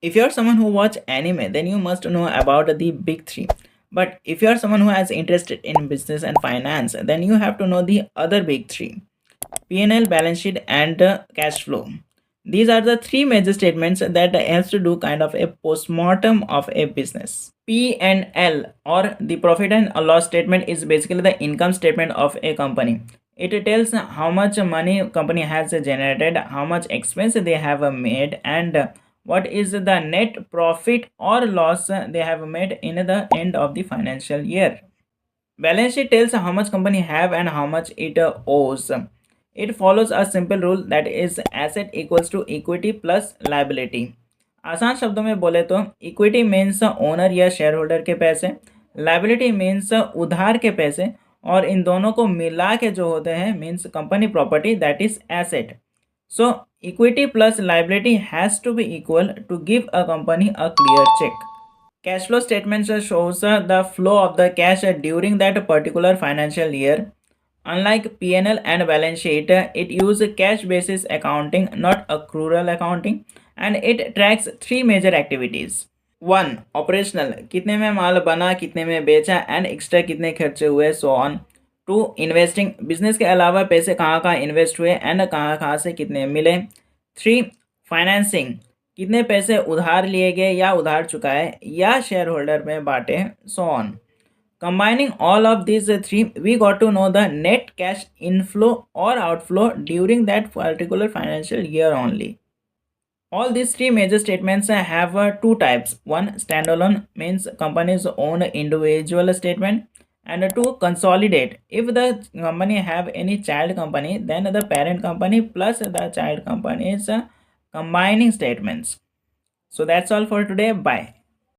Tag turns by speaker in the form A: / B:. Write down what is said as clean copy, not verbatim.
A: If you're someone who watch anime, then you must know about the big three. But if you're someone who has interest in business and finance, then you have to know the other big three: P&L, balance sheet, and cash flow. These are the three major statements that helps to do kind of a postmortem of a business. P&L, or the profit and loss statement, is basically the income statement of a company. It tells how much money company has generated, how much expense they have made, and what is the net profit or loss they have made in the end of the financial year. Balance sheet tells how much company have and how much it owes. It follows a simple rule, that is asset equals to equity plus liability. आसान शब्दों में बोले तो equity means owner या share holder के पैसे, liability means उधार के पैसे, और इन दोनों को मिला के जो होते हैं means company property, that is asset. So equity plus liability has to be equal to give a company a clear check. Cash flow statements shows the flow of the cash during that particular financial year. Unlike P&L and balance sheet, it uses cash basis accounting, not accrual accounting, and it tracks three major activities. 1. Operational, कितने में माल बना, कितने में बेचा, and extra कितने खर्चे हुए, so on. 2. Investing, business के अलावा पैसे कहाँ कहाँ इन्वेस्ट हुए एंड कहाँ कहाँ से कितने मिले. 3. फाइनेंसिंग, कितने पैसे उधार लिए गए या उधार चुकाए या शेयर होल्डर में बांटे, so on. Combining all of these three, we got to know the net cash inflow or outflow during that particular financial year only. All these three major statements have two types. One, standalone, means company's own individual statement, and two, consolidate. If the company have any child company, then the parent company plus the child company's combining statements. So that's all for today. Bye.